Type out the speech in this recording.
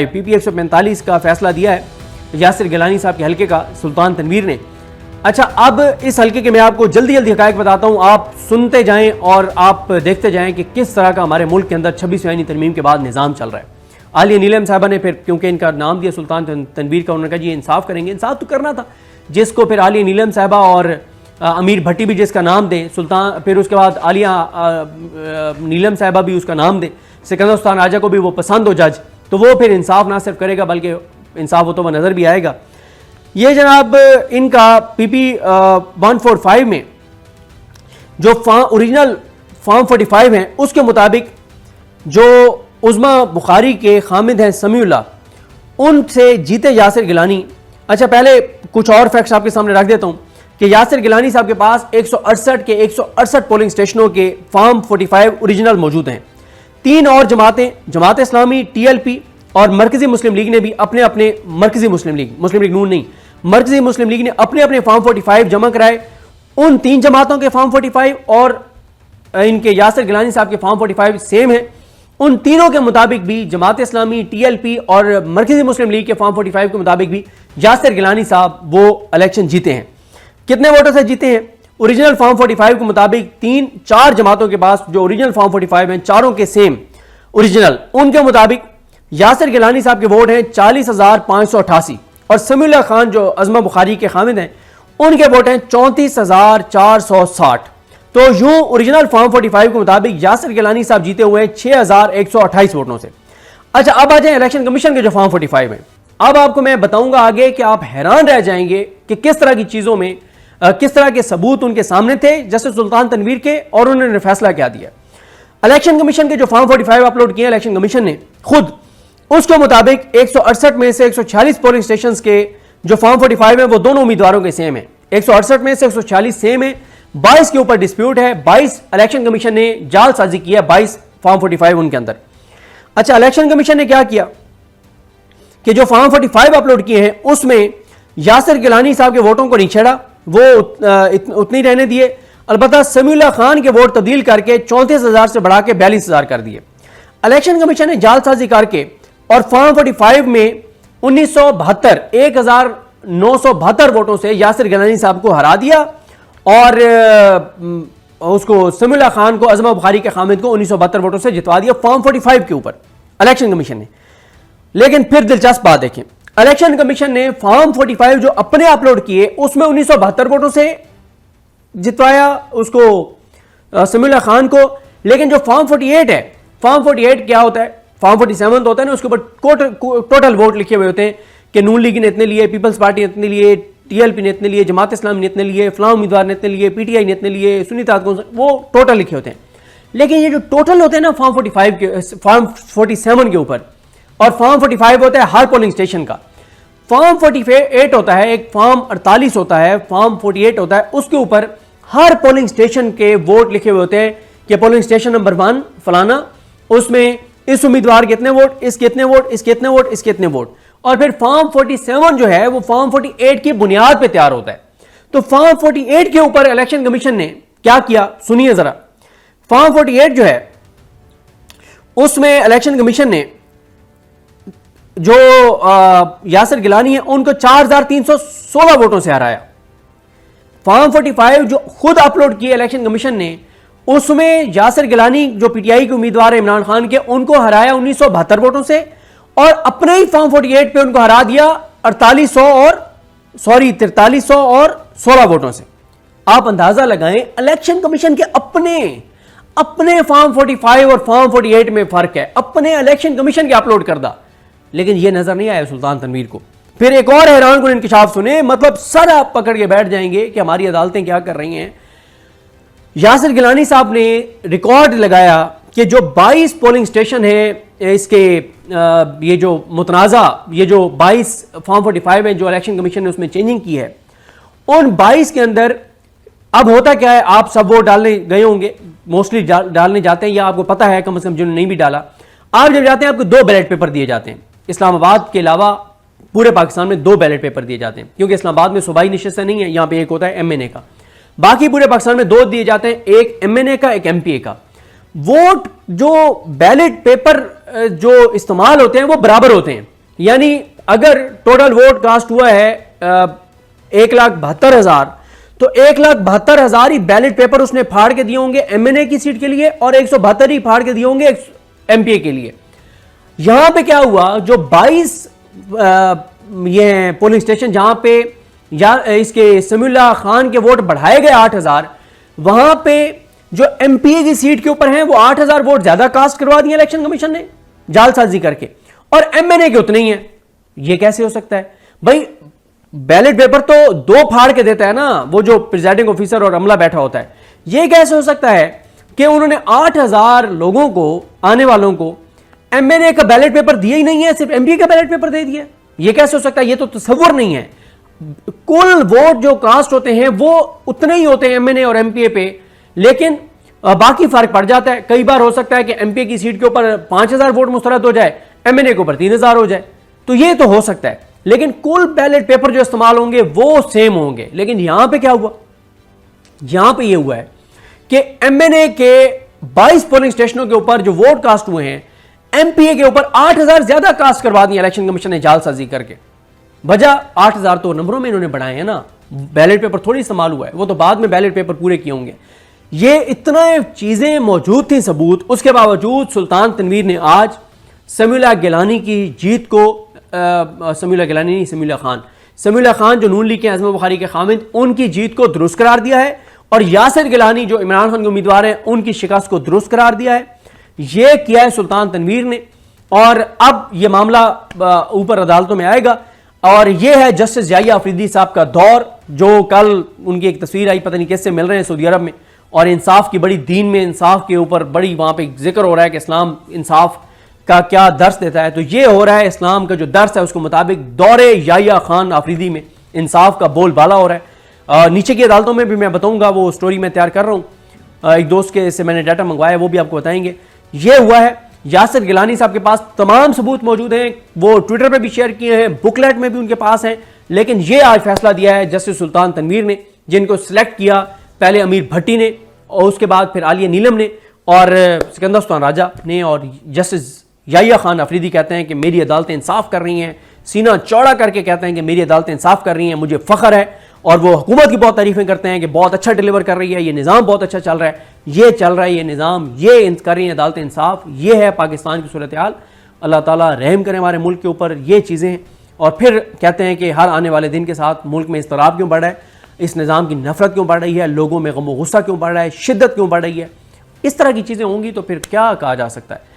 PP 145 का फैसला दिया है यासिर गिलानी साहब के हल्के का सुल्तान तनवीर ने। अच्छा, अब इस हल्के के मैं आपको जल्दी जल्दी हकायक बताता हूं, आप सुनते जाएं और आप देखते जाएं कि किस तरह का हमारे मुल्क के अंदर 26वीं आईनी तरमीम के बाद निज़ाम चल रहा है। आलिया नीलम साहबा ने फिर क्योंकि इनका नाम दिया सुल्तान तनवीर का, उन्होंने कहा जी इंसाफ करेंगे। इंसाफ तो करना था, जिसको फिर आलिया नीलम साहबा और अमीर भट्टी भी जिसका नाम दें, सुल्तान फिर उसके बाद आलिया नीलम साहबा भी उसका नाम दें, सिकंदर सुल्तान राजा को भी वो पसंद हो जज, तो वो फिर इंसाफ ना सिर्फ करेगा बल्कि इंसाफ हो तो वह नज़र भी आएगा। ये जनाब इनका पीपी 145 में जो ओरिजिनल फॉर्म 45 हैं उसके मुताबिक जो उज़्मा बुखारी के खामिद हैं समीउल्लाह, उनसे जीते यासिर गिलानी। अच्छा, पहले कुछ और फैक्ट्स आपके सामने रख देता हूँ कि यासिर गिलानी साहब के पास 168 के 168 पोलिंग स्टेशनों के फॉर्म 45 ओरिजिनल मौजूद हैं। 3 और जमातें, जमात इस्लामी, TLP और मरकजी मुस्लिम लीग ने भी अपने अपने, मरकजी मुस्लिम लीग नून नहीं, मरकजी मुस्लिम लीग ने अपने अपने फॉर्म 45 जमा कराए। उन 3 जमातों के फॉर्म 45 और इनके यासिर गिलानी साहब के फॉर्म 45 सेम है। उन तीनों के मुताबिक भी जमात इस्लामी, TLP और मरकजी मुस्लिम लीग के फॉर्म 45 के मुताबिक भी यासिर गिलानी साहब वो इलेक्शन जीते हैं। कितने वोटों से जीते हैं? ओरिजिनल फॉर्म 45 के मुताबिक 4 जमातों के पास जो ओरिजिनल फॉर्म 45 हैं, चारों के सेम ओरिजिनल, उनके मुताबिक यासिर गिलानी साहब के वोट हैं 40,588 और समीउल्लाह खान जो उज़्मा बुखारी के खामिद हैं उनके वोट हैं 34,460। तो यूं ओरिजिनल फॉर्म 45 के मुताबिक यासिर गिलानी साहब जीते हुए हैं 6,128 वोटों से। अच्छा, अब आ जाए इलेक्शन कमीशन के जो फॉर्म 45 हैं। अब आपको मैं बताऊंगा आगे कि आप हैरान रह जाएंगे कि किस तरह की चीजों में किस तरह के सबूत उनके सामने थे जस्टिस सुल्तान तनवीर के, और उन्होंने फैसला क्या दिया। इलेक्शन कमीशन के जो फॉर्म 45 अपलोड किए इलेक्शन कमीशन ने खुद, उसके मुताबिक 168 में से 146 पोलिंग स्टेशन के जो फॉर्म 45 है वो दोनों उम्मीदवारों के सेम है। 168 में से 146 सेम है, 22 के ऊपर डिस्प्यूट है, 22 इलेक्शन कमीशन ने जालसाजी की है, 22 फॉर्म 45 उनके अंदर। अच्छा, इलेक्शन कमीशन ने क्या किया कि जो फॉर्म 45 अपलोड किए हैं उसमें यासिर गिलानी साहब के वोटों को नहीं छेड़ा, वो उतनी रहने दिए। अलबत्ता समीउल्लाह खान के वोट तब्दील करके 34,000 से बढ़ा के 42,000 कर दिए। इलेक्शन कमीशन ने जालसाजी करके और फॉर्म 45 में 1972 वोटों से यासिर गिलानी साहब को हरा दिया और उसको समीउल्लाह खान को, उज़्मा बुखारी के खामिद को 1972 वोटों से जितवा दिया फॉर्म 45 के ऊपर इलेक्शन कमीशन ने। लेकिन फिर दिलचस्प बात देखें, इलेक्शन कमीशन ने फॉर्म 45 जो अपने अपलोड किए उसमें 1972 वोटों से जितवाया उसको समीउल्लाह खान को। लेकिन जो फॉर्म 48 है, फॉर्म 48 क्या होता है, फॉर्म 47 तो होता है ना, उसके ऊपर टोटल वोट लिखे हुए होते हैं कि नून लीग ने इतने लिए, पीपल्स पार्टी ने इतने लिए, TLP ने इतने लिए, जमात इस्लामी ने इतने लिए, फलां उम्मीदवार ने इतने लिए, PTI ने इतने लिए, सुन्नी इत्तेहाद कौंसिल, वो टोटल लिखे होते हैं। लेकिन ये जो टोटल होते हैं ना फॉर्म 45 के, फॉर्म 47 के ऊपर, और फॉर्म 45 होता है हर पोलिंग स्टेशन का। फॉर्म 48 होता है, एक फॉर्म 48 होता है, फॉर्म 48 होता है, उसके ऊपर हर पोलिंग स्टेशन के वोट लिखे हुए होते हैं कि पोलिंग स्टेशन नंबर 1 फलाना, उसमें इस उम्मीदवार के इतने वोट, इसके इतने वोट, इसके इतने वोट, इसके इतने वोट। और फिर फॉर्म 47 जो है वो फॉर्म 48 की बुनियाद पे तैयार होता है। तो फॉर्म 48 के ऊपर इलेक्शन कमीशन ने क्या किया, सुनिए जरा। फॉर्म 48 जो है उसमें इलेक्शन कमीशन ने जो यासिर गिलानी है उनको 4,316 वोटों से हराया। फॉर्म 45 जो खुद अपलोड किए इलेक्शन कमीशन ने, उसमें यासिर गिलानी जो PTI के उम्मीदवार है इमरान खान के, उनको हराया 1972 वोटों से, और अपने ही फॉर्म 48 पे उनको हरा दिया 4300 और 16 वोटों से। आप अंदाजा लगाएं इलेक्शन कमीशन के अपने फॉर्म 45 और फॉर्म 48 में फर्क है, अपने इलेक्शन कमीशन के अपलोड करदा। लेकिन यह नजर नहीं आया सुल्तान तनवीर को। फिर एक और हैरान कुन इंकशाफ सुने, मतलब सर आप पकड़ के बैठ जाएंगे कि हमारी अदालतें क्या कर रही हैं। यासिर गिलानी साहब ने रिकॉर्ड लगाया कि जो 22 पोलिंग स्टेशन है इसके, ये जो मुतनाज़ा, ये जो 22 फॉर्म 45 है जो इलेक्शन कमीशन ने उसमें चेंजिंग की है, उन 22 के अंदर अब होता क्या है, आप सब वोट डालने गए होंगे, मोस्टली डालने जाते हैं, या आपको पता है कम से कम जिन्होंने नहीं भी डाला, आप जब जाते हैं आपको 2 बैलेट पेपर दिए जाते हैं। इस्लामाबाद के अलावा पूरे पाकिस्तान में 2 बैलेट पेपर दिए जाते हैं, क्योंकि इस्लामाबाद में सूबाई नशिस्त नहीं है, यहाँ पे एक होता है MNA का। बाकी पूरे पाकिस्तान में 2 दिए जाते हैं, एक MNA का, एक MPA का। वोट जो बैलेट पेपर जो इस्तेमाल होते हैं वो बराबर होते हैं। यानी अगर टोटल वोट कास्ट हुआ है 1,72,000, तो 1,72,000 ही बैलेट पेपर उसने फाड़ के दिए होंगे एमएनए की सीट के लिए और 172 ही फाड़ के दिए होंगे एमपीए के लिए। यहां पे क्या हुआ, जो 22 ये पोलिंग स्टेशन जहां पे या इसके समीउल्लाह खान के वोट बढ़ाए गए 8,000, वहां पे जो एमपीए की सीट के ऊपर हैं वो 8,000 वोट ज्यादा कास्ट करवा दिए इलेक्शन कमीशन ने जालसाजी करके, और एमएनए के उतने ही हैं। ये कैसे हो सकता है भाई? बैलेट पेपर तो 2 फाड़ के देता है ना वो जो प्रिजाइडिंग ऑफिसर और अमला बैठा होता है। ये कैसे हो सकता है कि उन्होंने 8,000 लोगों को, आने वालों को एमएनए का बैलेट पेपर दिया ही नहीं है, सिर्फ एमपीए का बैलेट पेपर दे दिया? ये कैसे हो सकता है? ये तो तसव्वुर नहीं है। कुल वोट जो कास्ट होते हैं वो उतने ही होते हैं एमएनए और एमपीए पे, लेकिन बाकी फर्क पड़ जाता है। कई बार हो सकता है कि एमपीए की सीट के ऊपर 5,000 वोट मुस्तरद हो जाए, एमएनए के ऊपर 3,000 हो जाए, तो ये तो हो सकता है। लेकिन कुल बैलेट पेपर जो इस्तेमाल होंगे वो सेम होंगे। लेकिन यहां पे क्या हुआ? यहां पे ये हुआ है कि एमएनए के 22 पोलिंग स्टेशनों के ऊपर जो वोट कास्ट हुए हैं, एमपीए के ऊपर 8,000 ज्यादा कास्ट करवा दिए इलेक्शन कमीशन ने जालसाजी करके। वजह 8,000 तो नंबरों में इन्होंने बढ़ाए हैं ना, बैलेट पेपर थोड़ी इस्तेमाल हुआ है, वो तो बाद में बैलेट पेपर पूरे किए होंगे। ये इतना चीजें मौजूद थी सबूत, उसके बावजूद सुल्तान तनवीर ने आज समीउल्लाह गिलानी की जीत को, समीउल्लाह गिलानी नहीं, समीउल्लाह खान जो नून लीग के आज़म बुखारी के खामिद, उनकी जीत को दुरुस्त करार दिया है, और यासिर गिलानी जो इमरान खान के उम्मीदवार हैं उनकी शिकस्त को दुरुस्त करार दिया है। यह किया है सुल्तान तनवीर ने, और अब यह मामला ऊपर अदालतों में आएगा। और यह है जस्टिस याहिया अफरीदी साहब का दौर, जो कल उनकी एक तस्वीर आई, पता नहीं कैसे मिल रहे हैं सऊदी अरब में, और इंसाफ की बड़ी, दीन में इंसाफ के ऊपर बड़ी वहां पे जिक्र हो रहा है कि इस्लाम इंसाफ का क्या दर्स देता है। तो ये हो रहा है, इस्लाम का जो दर्स है उसके मुताबिक दौरे याहिया खान अफरीदी में इंसाफ का बोलबाला हो रहा है। नीचे की अदालतों में भी मैं बताऊंगा, वो स्टोरी मैं तैयार कर रहा हूं, एक दोस्त के से मैंने डाटा मंगवाया, वो भी आपको बताएंगे। ये हुआ है, यासिर गिलानी साहब के पास तमाम सबूत मौजूद हैं, वो ट्विटर पे भी शेयर किए हैं, बुकलेट में भी उनके पास हैं, लेकिन ये आज फैसला दिया है जस्टिस सुल्तान तनवीर ने, जिनको सिलेक्ट किया पहले अमीर भट्टी ने और उसके बाद फिर आलिया नीलम ने और सिकंदर सुल्तान राजा ने। और जस्टिस याहिया खान अफरीदी कहते हैं कि मेरी अदालतें इंसाफ कर रही हैं, सीना चौड़ा करके कहते हैं कि मेरी अदालतें इंसाफ कर रही हैं, मुझे फ़ख्र है। और वो हुकूमत की बहुत तारीफें करते हैं कि बहुत अच्छा डिलीवर कर रही है, ये निज़ाम बहुत अच्छा चल रहा है, ये चल रहा है ये निज़ाम, ये कर रही है अदालतें इंसाफ। ये है पाकिस्तान की सूरत हाल। अल्लाह ताला रहम करें हमारे मुल्क के ऊपर। ये चीज़ें, और फिर कहते हैं कि हर आने वाले दिन के साथ मुल्क में इस्तराब क्यों बढ़ रहा है, इस निज़ाम की नफरत क्यों बढ़ रही है, लोगों में गम व गुस्सा क्यों बढ़ रहा है, शिद्दत क्यों बढ़ रही है। इस तरह की चीज़ें होंगी तो फिर क्या कहा जा सकता है।